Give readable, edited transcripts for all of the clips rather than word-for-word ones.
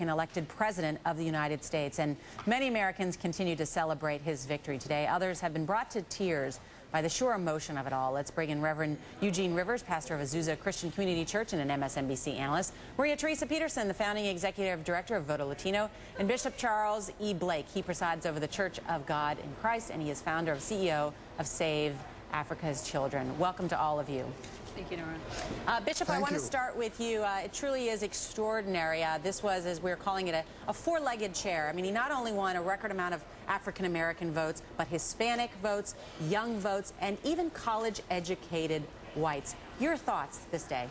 African elected president of the United States. And many Americans continue to celebrate his victory today. Others have been brought to tears by the sheer emotion of it all. Let's bring in Reverend Eugene Rivers, pastor of Azusa Christian Community Church and an MSNBC analyst, Teresa Petersen, the founding executive director of Voto Latino, and Bishop Charles E. Blake. He presides over the Church of God in Christ, and he is founder and CEO of Save Africa's Children. Welcome to all of you. Thank you, Nora. Bishop, I want to start with you. It truly is extraordinary. This was, as we're calling it, a four-legged chair. I mean, he not only won a record amount of African-American votes, but Hispanic votes, young votes, and even college-educated whites. Your thoughts this day?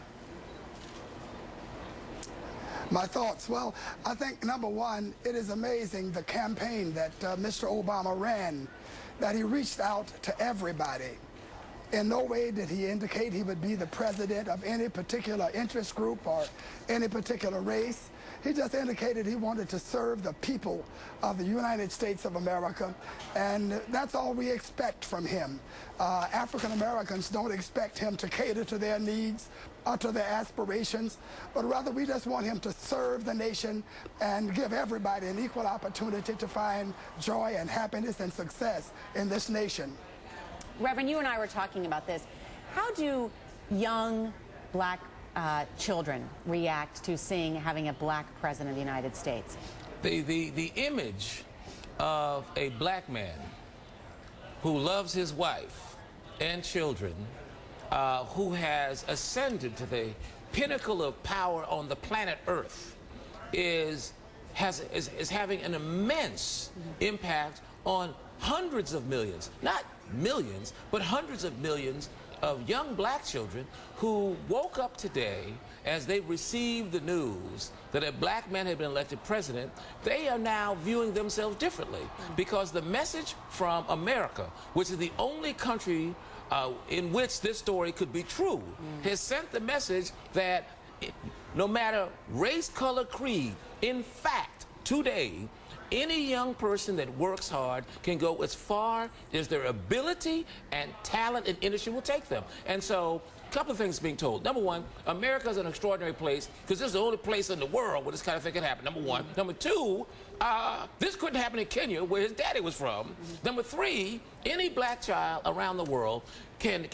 My thoughts? Well, I think, number one, it is amazing the campaign that Mr. Obama ran, that he reached out to everybody. In no way did he indicate he would be the president of any particular interest group or any particular race. He just indicated he wanted to serve the people of the United States of America, and that's all we expect from him. African Americans don't expect him to cater to their needs or to their aspirations, but rather we just want him to serve the nation and give everybody an equal opportunity to find joy and happiness and success in this nation. Reverend, you and I were talking about this. How do young black children react to having a black president of the United States? The image of a black man who loves his wife and children, who has ascended to the pinnacle of power on the planet Earth, is having an immense impact on hundreds of millions, not millions, but hundreds of millions of young black children who woke up today as they received the news that a black man had been elected president. They are now viewing themselves differently because the message from America, which is the only country in which this story could be true, has sent the message that no matter race, color, creed, in fact, today, any young person that works hard can go as far as their ability and talent and industry will take them. And so, a couple of things being told. Number one, America is an extraordinary place because this is the only place in the world where this kind of thing can happen. Number one. Number two, this couldn't happen in Kenya, where his daddy was from. Number three, any black child around the world can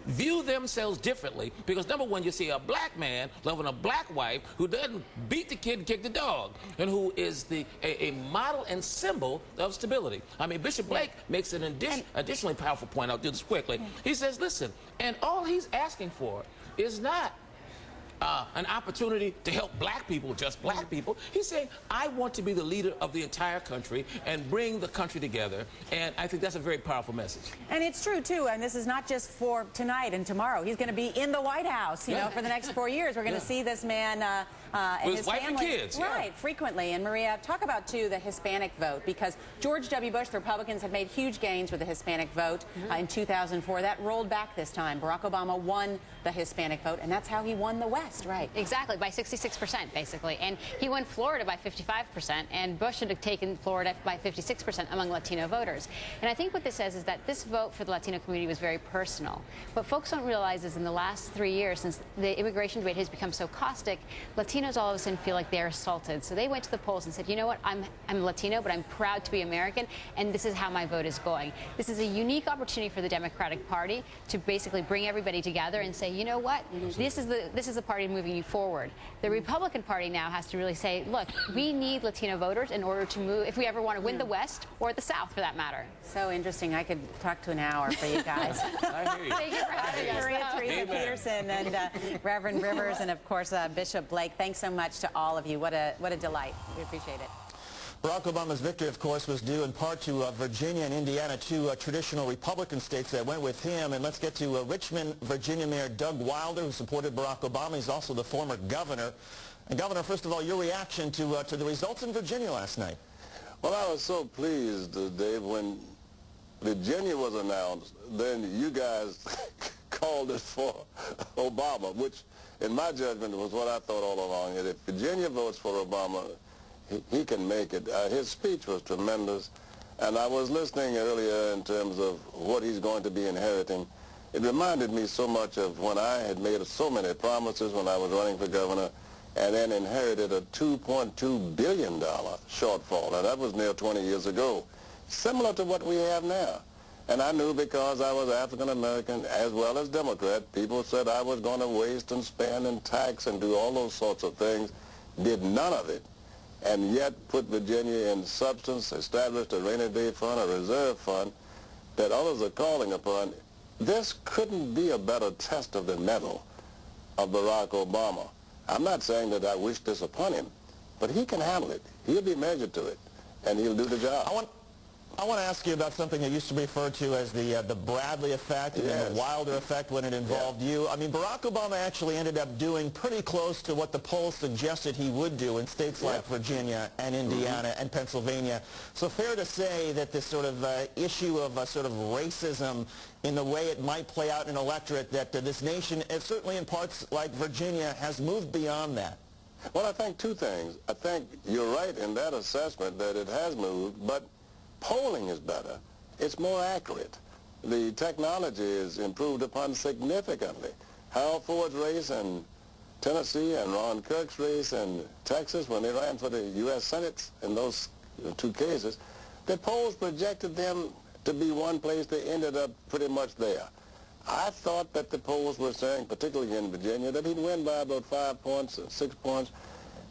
view themselves differently because, number one, you see a black man loving a black wife who doesn't beat the kid and kick the dog, and who is a model and symbol of stability. I mean, Bishop Blake makes an additionally powerful point. I'll do this quickly. He says, listen, and all he's asking for is not an opportunity to help black people, just black people. He's saying, I want to be the leader of the entire country and bring the country together. And I think that's a very powerful message. And it's true, too. And this is not just for tonight and tomorrow. He's going to be in the White House, you know, for the next 4 years. We're going to see this man and his wife family. and kids. Right, frequently. And Maria, talk about, too, the Hispanic vote, because George W. Bush, the Republicans, had made huge gains with the Hispanic vote in 2004. That rolled back this time. Barack Obama won the Hispanic vote, and that's how he won the West, right? Exactly, by 66%, basically. And he won Florida by 55%, and Bush should have taken Florida by 56% among Latino voters. And I think what this says is that this vote for the Latino community was very personal. What folks don't realize is in the last 3 years, since the immigration debate has become so caustic, Latinos all of a sudden feel like they're assaulted. So they went to the polls and said, you know what, I'm Latino, but I'm proud to be American, and this is how my vote is going. This is a unique opportunity for the Democratic Party to basically bring everybody together and say, you know what, this is the party moving you forward. The Republican Party now has to really say, look, we need Latino voters in order to move, if we ever want to win the West or the South, for that matter. So interesting. I could talk to an hour for you guys. I hear you. Thank you for having us. Maria Teresa Petersen and Reverend Rivers and, of course, Bishop Blake. Thanks so much to all of you. What a delight. We appreciate it. Barack Obama's victory, of course, was due in part to Virginia and Indiana, two traditional Republican states that went with him. And let's get to Richmond, Virginia Mayor Doug Wilder, who supported Barack Obama. He's also the former governor. And Governor, first of all, your reaction to the results in Virginia last night? Well, I was so pleased, Dave, when Virginia was announced, then you guys called it for Obama, which, in my judgment, was what I thought all along. That if Virginia votes for Obama, he can make it. His speech was tremendous, and I was listening earlier in terms of what he's going to be inheriting. It reminded me so much of when I had made so many promises when I was running for governor, and then inherited a $2.2 billion shortfall. Now, that was near 20 years ago, similar to what we have now. And I knew because I was African-American as well as Democrat, people said I was going to waste and spend and tax and do all those sorts of things, did none of it, and yet put Virginia in substance, established a rainy day fund, a reserve fund that others are calling upon. This couldn't be a better test of the mettle of Barack Obama. I'm not saying that I wish this upon him, but he can handle it. He'll be measured to it, and he'll do the job. I want to ask you about something that used to be referred to as the Bradley effect and then the Wilder effect when it involved you. I mean, Barack Obama actually ended up doing pretty close to what the polls suggested he would do in states like Virginia and Indiana and Pennsylvania. So fair to say that this sort of issue of sort of racism in the way it might play out in an electorate, that this nation, certainly in parts like Virginia, has moved beyond that. Well, I think two things. I think you're right in that assessment that it has moved, but polling is better. It's more accurate. The technology is improved upon significantly. Harold Ford's race in Tennessee and Ron Kirk's race in Texas, when they ran for the U.S. Senate in those two cases, the polls projected them to be one place. They ended up pretty much there. I thought that the polls were saying, particularly in Virginia, that he'd win by about 5 points, 6 points.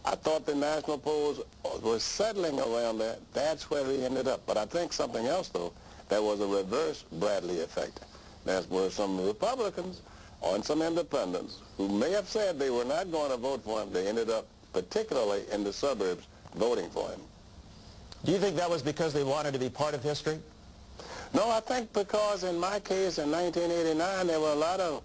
I thought the national polls were settling around that. That's where he ended up. But I think something else, though, there was a reverse Bradley effect. There were some Republicans and some independents who may have said they were not going to vote for him. They ended up, particularly in the suburbs, voting for him. Do you think that was because they wanted to be part of history? No, I think because in my case in 1989, there were a lot of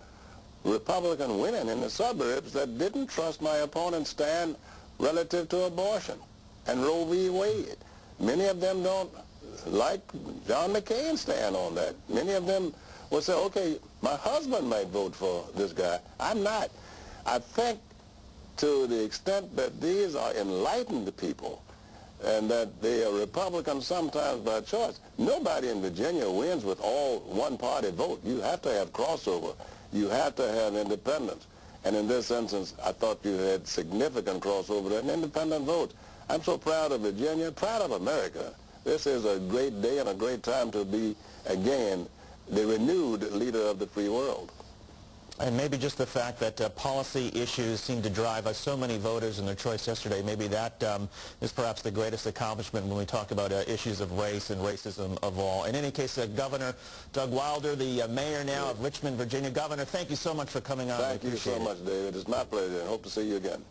Republican women in the suburbs that didn't trust my opponent's stand relative to abortion and Roe v. Wade. Many of them don't like John McCain's stand on that. Many of them will say, okay, my husband might vote for this guy. I'm not. I think to the extent that these are enlightened people and that they are Republicans sometimes by choice, nobody in Virginia wins with all one-party vote. You have to have crossover. You have to have independence. And in this instance, I thought you had significant crossover and independent votes. I'm so proud of Virginia, proud of America. This is a great day and a great time to be, again, the renewed leader of the free world. And maybe just the fact that policy issues seem to drive so many voters in their choice yesterday, maybe that is perhaps the greatest accomplishment when we talk about issues of race and racism of all. In any case, Governor Doug Wilder, the mayor now of Richmond, Virginia. Governor, thank you so much for coming on. Thank you so much, David. It's my pleasure, and hope to see you again.